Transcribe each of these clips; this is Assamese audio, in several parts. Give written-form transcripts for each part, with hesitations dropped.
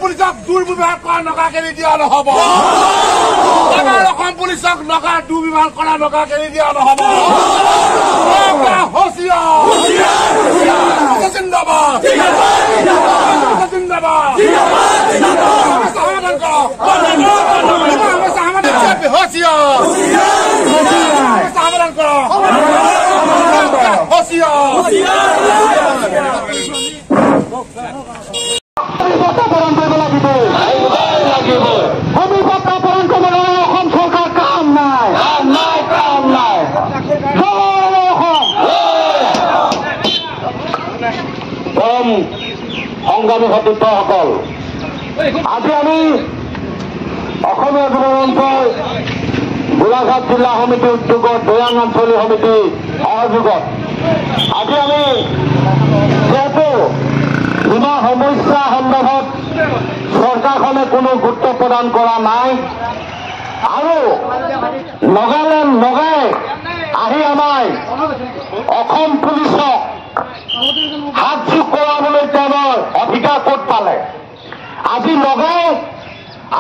পুলিচক দুৰ্ব্যৱহাৰ কৰা নকাকে দিয়া নহব অসম পুলিচক দুৰ্ব্যৱহাৰ কৰা নকাকে দিয়া নহব জিন্দাবাদ জিন্দাবাদ সমাধান কৰ সংগ্ৰামী সতীৰ্থসকল আজি আমি অসমীয়া যুৱ মঞ্চৰ গোলাঘাট জিলা সমিতি উদ্যোগত দৈয়াং আঞ্চলিক সমিতি সহযোগত আজি আমি যিহেতু সীমা সমস্যা সন্দৰ্ভত চৰকাৰখনে কোনো গুৰুত্ব প্ৰদান কৰা নাই আৰু লগাই আহি আমাৰ অসম পুলিচক হাতযোগ কৰাবলৈ তেওঁৰ অধিকাৰ ক'ত পালে আজি লগাই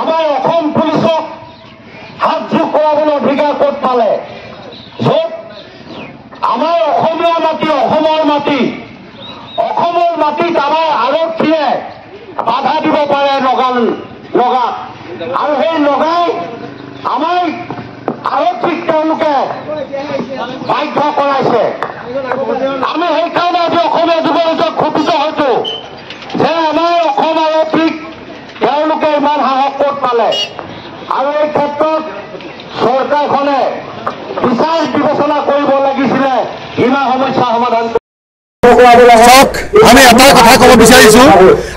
আমাৰ অসম পুলিচক হাতযোগ কৰাবলৈ অধিকাৰ ক'ত পালে য'ত আমাৰ অসমীয়া মাটি অসমৰ মাটিত আমাৰ আৰক্ষীয়ে বাধা দিব পাৰে লগাত আৰু সেই লগাই আমাৰ আৰক্ষীক তেওঁলোকে বাধ্য কৰাইছে আমি সেইকাৰণে আজি অসমীয়া যুৱ মঞ্চক ক্ষুব্ধ হৈছো যে আমাৰ অসম আৰক্ষীক তেওঁলোকে ইমান সাহস ক'ত পালে আৰু এই ক্ষেত্ৰত চৰকাৰখনে বিচাৰ বিবেচনা কৰিব লাগিছিলে সীমা সমস্যা সমাধান আমি এটা কথা ক'ব বিচাৰিছো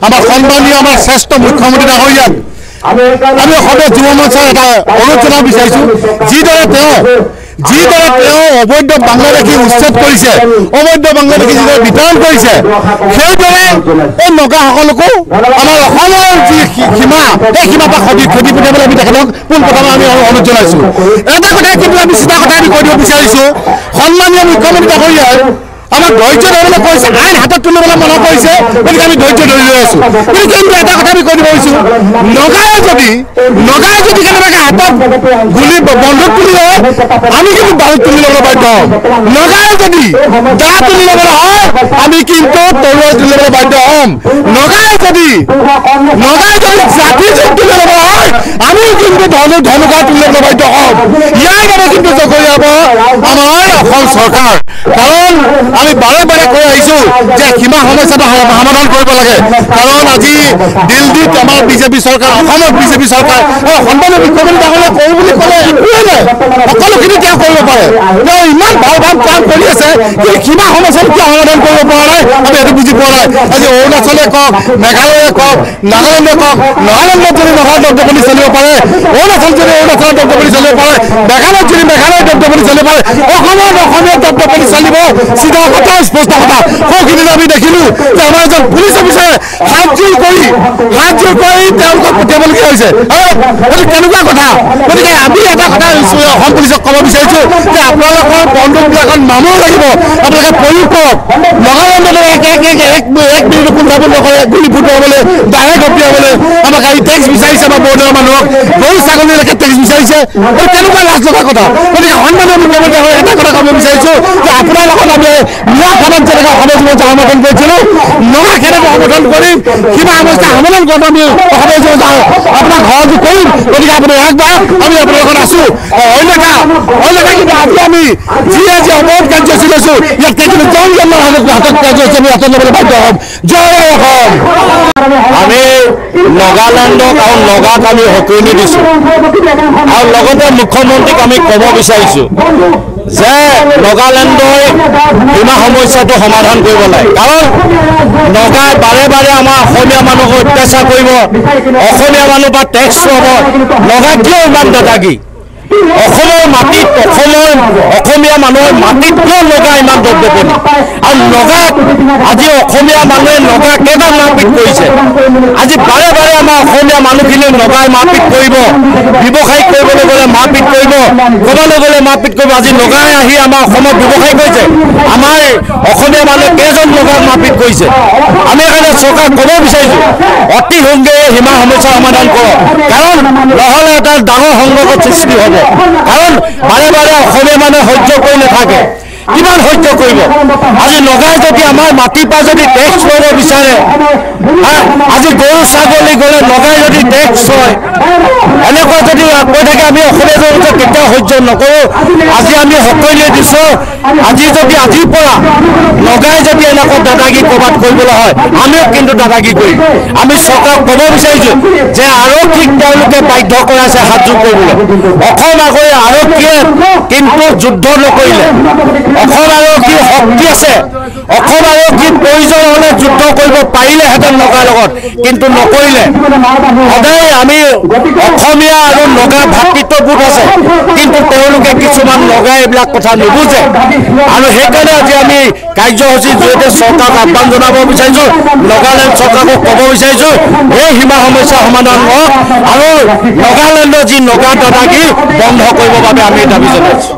আমাৰ সন্মানীয় আমাৰ শ্ৰেষ্ঠ মুখ্যমন্ত্ৰী ডাঙৰীয়াক আমি অসমীয়া যুৱ মঞ্চৰ এটা অনুৰোধ জনাব বিচাৰিছো যিদৰে তেওঁ অবৈধ বাংলাদেশী উচ্ছেদ কৰিছে অবৈধ বাংলাদেশী যিদৰে বিতৰণ কৰিছে সেইদৰে এই নগাসকলকো আমাৰ অসমৰ যি সীমা এই সীমা পৰা খেদি পঠিয়াবলৈ আমি তেখেতক পোনপ্ৰথমে আমি অনুৰোধ জনাইছো এটা কথাই কিন্তু আমি চিধা কথা আমি কৈ দিব বিচাৰিছো সন্মানীয় মুখ্যমন্ত্ৰী ডাঙৰীয়াই আমাক ধৈৰ্য ধৰিবলৈ কৈছে আইন হাতত তুলিবলৈ মনা কৰিছে গতিকে আমি ধৈৰ্য ধৰি লৈ আছো কিন্তু এটা কথা আমি কৈ দিব পাৰিছো নগাই যদি কেনেবাকৈ হাতত গুলি বন্ধুক তুলি লয় আমি কিন্তু বাহুত তুলি ল'বলৈ বাধ্য হ'ম নগাই যদি দা তুলি ল'বলৈ হয় আমি কিন্তু তৰোৱাল তুলি ল'বলৈ বাধ্য হ'ম নগাই যদি জাতি যুগ তুলি ল'ব হয় আমি কিন্তু ধনুকা তুলি ল'বলৈ বাধ্য হ'ম ইয়াৰ বাবে কিন্তু জগৰীয়াব আমাৰ অসম চৰকাৰ কাৰণ আমি বাৰে বাৰে কৈ আহিছো যে সীমা সমস্যাটো সমাধান কৰিব লাগে কাৰণ আজি দিল্লীত আমাৰ বিজেপি চৰকাৰ অসমৰ বিজেপি চৰকাৰ সন্মানীয় মুখ্যমন্ত্ৰী ডাঙৰীয়াই কৰো বুলি ক'লে একোৱেই নাই সকলোখিনি তেওঁ কৰিব পাৰে তেওঁ ইমান ভাল কাম কৰি আছে কিন্তু সীমা সমস্যাটো কিয় সমাধান কৰিব পৰা নাই আমি সেইটো বুজি পোৱা নাই আজি অৰুণাচলে কওক মেঘালয়ে কওক নাগালেণ্ডে কওক নাগালেণ্ডত যদি নগা দপ্তৰপতি চলিব পাৰে অৰুণাচল যদি অৰুণাচলৰ দপ্তৰপতি চলিব পাৰে মেঘালয়ত যদি মেঘালয়ৰ দপ্তৰপতি চলিব পাৰে অসমত অসমীয়া দপ্তৰপতি চলিব চিধা কথা স্পষ্ট কথা সৌখিনি আমি দেখিলো যে আমাৰ এজন পুলিচ অফিচাৰে হাতযোৰ কৰি তেওঁলোকক পঠিয়াবলগীয়া হৈছে এইটো কেনেকুৱা কথা গতিকে আমি এটা কথা অসম পুলিচক ক'ব বিচাৰিছো যে আপোনালোকৰ বন্দুকবিলাকত মানুহ লাগিব আপোনালোকে প্ৰয়োগ কৰক নগালেণ্ডত এক মিনিট কোনঠাব নকৰে গুলি ফুটাবলৈ ডাইৰেক্ট অপিয়াবলৈ আমাক এই টেক্স বিচাৰিছে আমাৰ বৰ্ডৰ মানুহক গৰু ছাগলীলৈকে টেক্স বিচাৰিছে এই কেনেকুৱা লাজ লগা কথা গতিকে সন্মানীয় মুখ্যমন্ত্ৰী এটা কথা ক'ব বিচাৰিছো যে আপোনাৰ লগত আমি মিয়াখানাত যেনেকৈ অসমৰ যুৱ মঞ্চ সমৰ্থন কৰিছিলো নগা কেনেকৈ সমৰ্থন কৰিম সীমা সমস্যা সমাধান কৰাটো আমি অসমৰ যুৱ মঞ্চ আপোনাক সহযোগ কৰিম গতিকে আপুনি একবাৰ আমি আপোনাৰ লগত আছো অন্যথা কিন্তু আজি আমি যি অৱৰোধ কাৰ্যসূচী লৈছো ইয়াত কিন্তু জনজনৰ হাতত কাৰ্যসূচী আমি হাতত ল'বলৈ বাধ্য হ'ম জয় অসম আমি নগালেণ্ডক আৰু নগাক আমি সকীয়নি দিছো আৰু লগতে মুখ্যমন্ত্ৰীক আমি ক'ব বিচাৰিছো যে নগালেণ্ডৰ সীমা সমস্যাটো সমাধান কৰিব লাগে কাৰণ নগাই বাৰে বাৰে আমাৰ অসমীয়া মানুহক অত্যাচাৰ কৰিব অসমীয়া মানুহ বা টেক্স ল'ব নগাই কিয় ইমান দাদাগী অসমৰ মাটিত অসমীয়া মানুহৰ মাটিত কিয় নগা ইমান দপদপনি আৰু নগাক আজি অসমীয়া মানুহে নগা কেইটা মাৰপিট কৰিছে আজি বাৰে বাৰে আমাৰ অসমীয়া মানুহখিনি নগাই মাৰপিট কৰিব ব্যৱসায় কৰিবলৈ গ'লে মাৰপিট কৰিব ক'বলৈ গ'লে মাৰপিট কৰিব আজি নগাই আহি আমাৰ অসমত ব্যৱসায় কৰিছে আমাৰ অসমীয়া মানুহে কেইজন নগাক মাৰপিট কৰিছে আমি সেইকাৰণে চৰকাৰক ক'ব বিচাৰিছোঁ অতি সোনকালে সীমা সমস্যা সমাধান কৰক কাৰণ নহ'লে এটা ডাঙৰ সংকটৰ সৃষ্টি হ'ব কাৰণ বাৰে বাৰে অসমীয়া মানুহে সহ্য কৰি নাথাকে কিমান সহ্য কৰিব আজি নগাই যদি আমাৰ মাটিৰ পৰা যদি টেক্স ল'ব বিচাৰে আজি গৰু ছাগলী গ'লে নগাই যদি টেক্স হয় এনেকুৱা যদি কৈ থাকে আমি অসমীয়া জনতা কেতিয়াও সহ্য নকৰোঁ আজি আমি সকলোৱে দিছোঁ আজি যদি আজিৰ পৰা নগাই যদি এনেকুৱা দাদাগিৰি ক'ৰবাত কৰিবলৈ হয় আমিও কিন্তু দাদাগিৰি কৰিম আমি চৰকাৰক ক'ব বিচাৰিছোঁ যে আৰক্ষীক তেওঁলোকে বাধ্য কৰাইছে হাতযোৰ কৰিবলৈ অসম আৰক্ষীয়ে কিন্তু যুদ্ধ নকৰিলে অসম আৰক্ষীৰ শক্তি আছে অসম আৰক্ষীৰ প্ৰয়োজন হ'লে যুদ্ধ কৰিব পাৰিলেহেঁতেন নগাৰ লগত কিন্তু নকৰিলে সদায় আমি অসমীয়া আৰু নগা ভাতৃত্ববোধ আছে কিন্তু তেওঁলোকে কিছুমান নগাই এইবিলাক কথা নুবুজে আৰু সেইকাৰণে আজি আমি কাৰ্যসূচীৰ জৰিয়তে চৰকাৰক আহ্বান জনাব বিচাৰিছোঁ নগালেণ্ড চৰকাৰক ক'ব বিচাৰিছোঁ এই সীমা সমস্যা সমাধান কৰক আৰু নগালেণ্ডৰ যি নগা দাদাগিৰি বন্ধ কৰিবৰ বাবে আমি দাবী জনাইছোঁ।